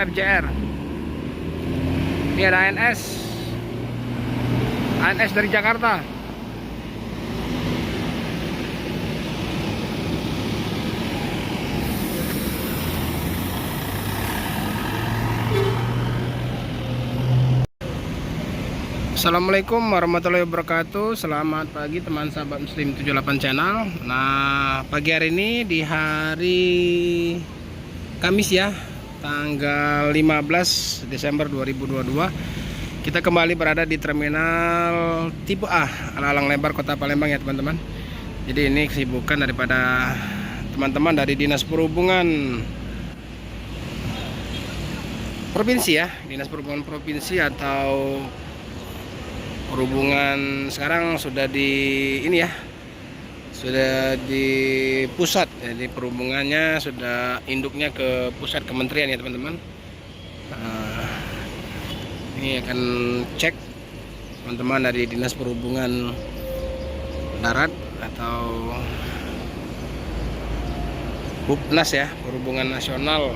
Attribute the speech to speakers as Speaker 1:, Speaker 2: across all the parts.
Speaker 1: FJR. Ini ada ANS dari Jakarta. Assalamualaikum warahmatullahi wabarakatuh. Selamat pagi teman sahabat Muslim 78 channel. Nah, pagi hari ini di hari Kamis ya, tanggal 15 Desember 2022, kita kembali berada di terminal tipe A Alang Lebar Kota Palembang ya teman-teman. Jadi ini kesibukan daripada teman-teman dari Dinas Perhubungan Provinsi ya, Dinas Perhubungan Provinsi atau perhubungan sekarang sudah di ini ya, sudah di pusat, jadi perhubungannya sudah induknya ke pusat kementerian ya teman-teman. Ini akan cek teman-teman dari Dinas Perhubungan Darat atau Bupnas ya, Perhubungan Nasional.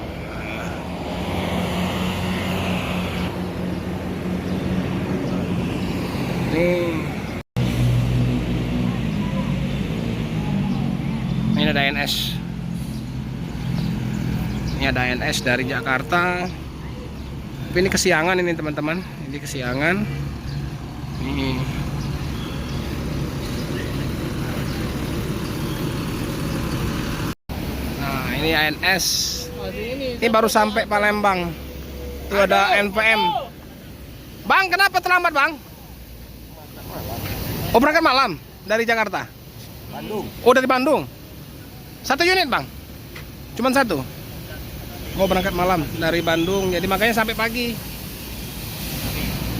Speaker 1: Ini ada ANS. Ini ada ANS dari Jakarta. Tapi ini kesiangan ini teman-teman. Ini kesiangan. Ini. Nah, ini ANS. Ini baru sampai Palembang. Itu ada NPM. Bang, kenapa terlambat, Bang? Oh, berangkat malam dari Jakarta?
Speaker 2: Bandung.
Speaker 1: Oh, dari Bandung. Satu unit, Bang? Cuman satu? Oh, berangkat malam dari Bandung. Jadi makanya sampai pagi.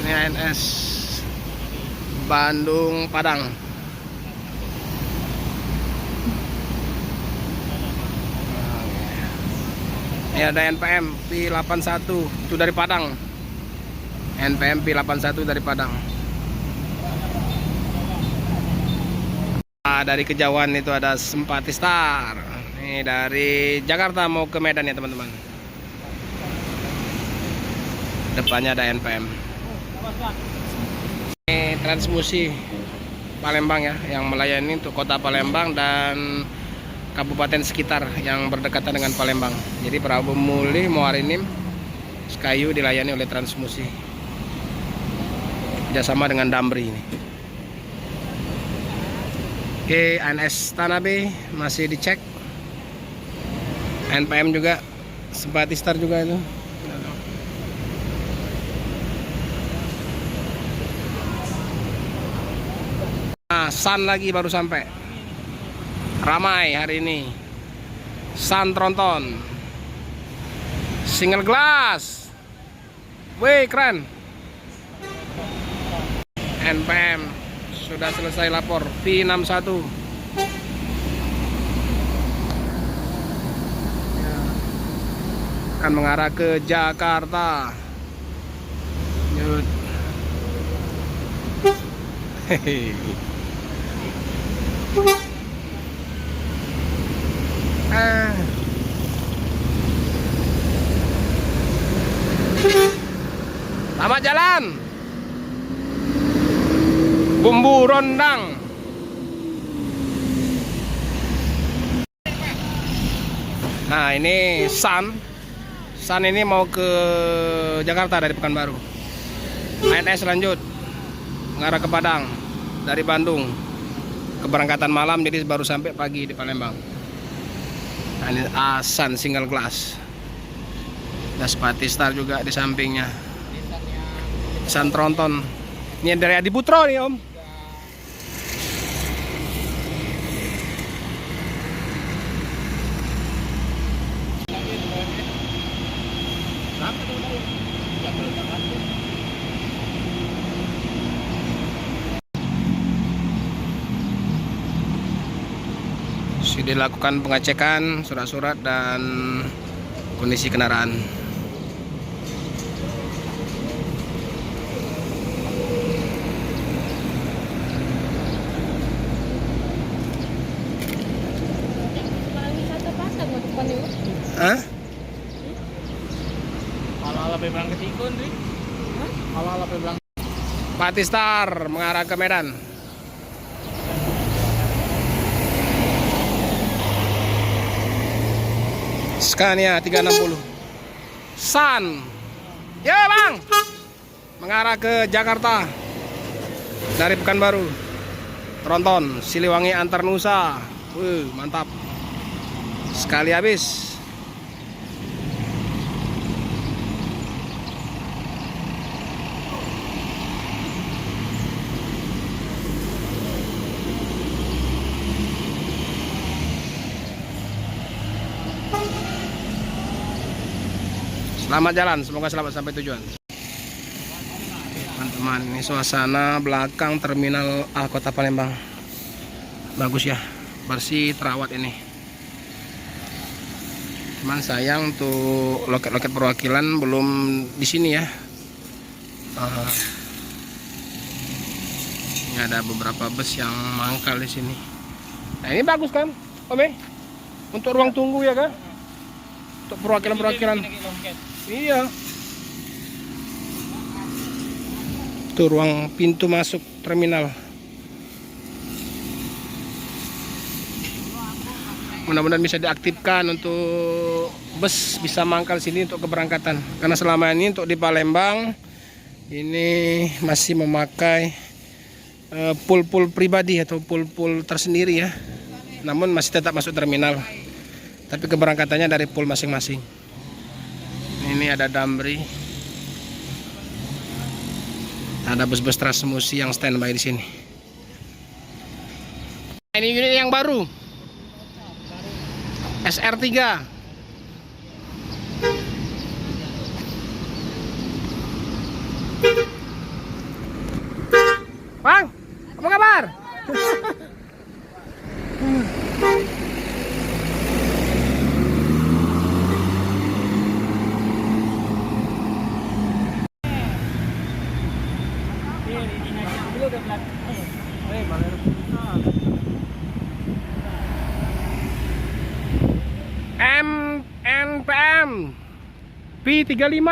Speaker 1: Ini ANS Bandung Padang. Ini ada NPM P81 itu dari Padang. NPM P81 dari Padang. Dari Kejauhan itu ada Simpati Star. Ini dari Jakarta mau ke Medan ya teman-teman. Depannya ada NPM. Ini Transmusi Palembang ya, yang melayani untuk kota Palembang dan kabupaten sekitar yang berdekatan dengan Palembang. Jadi Prabu Muli, Muarinim, Sekayu dilayani oleh Transmusi. Kerjasama dengan Damri ini. Oke, ANS Tanah B masih dicek. NPM juga, Simpati Star juga itu. Nah, Sun lagi baru sampai. Ramai hari ini. Sun Tronton. Single glass. Wih, keren. NPM sudah selesai lapor. P61 akan mengarah ke Jakarta. Hehehe. Selamat jalan. Bumbu rondang. Nah, ini Sun ini mau ke Jakarta dari Pekanbaru. ANS lanjut mengarah ke Padang dari Bandung. Keberangkatan malam, jadi baru sampai pagi di Palembang. Nah, ini Sun single glass. Ada Simpati Star juga di sampingnya. Sun Tronton. Ini dari Adi Putro nih Om. Sudah dilakukan pengecekan surat-surat dan kondisi kendaraan. Hah? Patistar mengarah ke Medan. Scania 360 Sun. Ya bang, mengarah ke Jakarta dari Pekanbaru. Tronton Siliwangi antar Nusa. Mantap sekali habis. Selamat jalan, semoga selamat sampai tujuan. Teman-teman, ini suasana belakang terminal Kota Palembang. Bagus ya, bersih, terawat ini. Cuman sayang untuk loket-loket perwakilan belum di sini ya. Ini ada beberapa bus yang mangkal di sini. Nah ini bagus kan, Ome? Untuk ruang tunggu ya kan? Untuk perwakilan-perwakilan. Iya. Itu ruang pintu masuk terminal. Mudah-mudahan bisa diaktifkan untuk bus bisa mangkal sini untuk keberangkatan. Karena selama ini untuk di Palembang ini masih memakai pool pribadi atau pool tersendiri ya. Namun masih tetap masuk terminal. Tapi keberangkatannya dari pool masing-masing. Ini ada Damri. Ada bus-bus Transmusi yang standby di sini. Ini unit yang baru. SR3. Bang, apa kabar? NPM P35.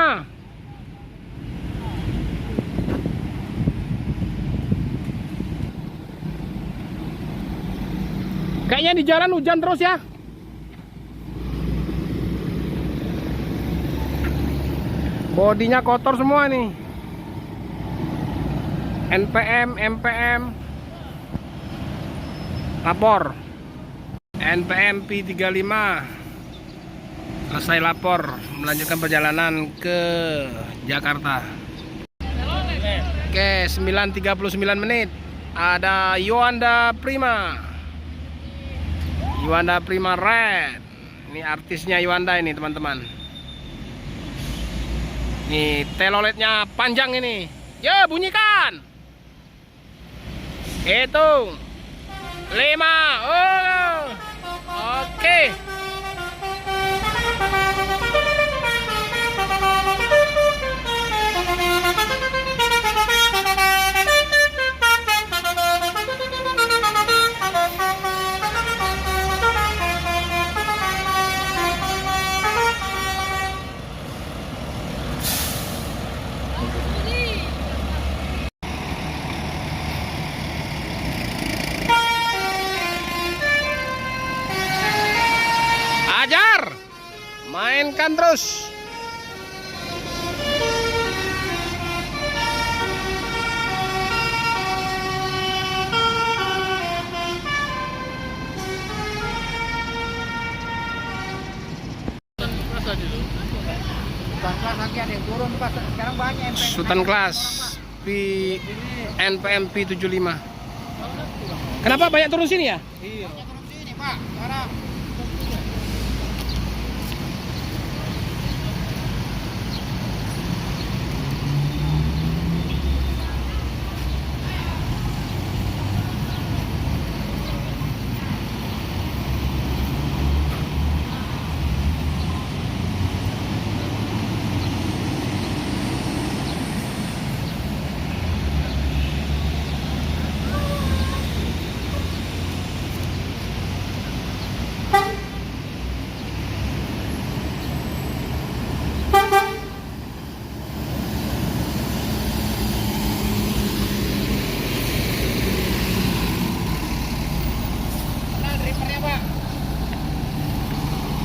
Speaker 1: Kayaknya di jalan hujan terus ya. Bodinya kotor semua nih. MPM lapor. NPM P35 selesai lapor, melanjutkan perjalanan ke Jakarta. Oke, 9:39 menit. Ada Yuanda Prima Red. Ini artisnya Yuanda ini teman-teman. Nih teloletnya panjang ini. Ya bunyikan. Hitung 5. Oh, oke. Ajar, mainkan terus. Sultan kelas NPM P75. Kenapa banyak turun sini ya? Iya. Turun sini, Pak. Sekarang.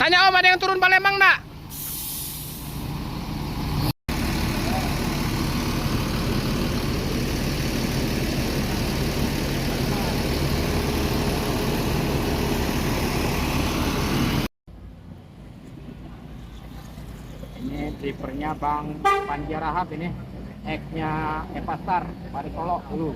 Speaker 1: Tanya Om, ada yang turun Palembang enggak?
Speaker 2: Ini drivernya Bang Panji Rahab ini, X-nya Evastar, Barikolok dulu.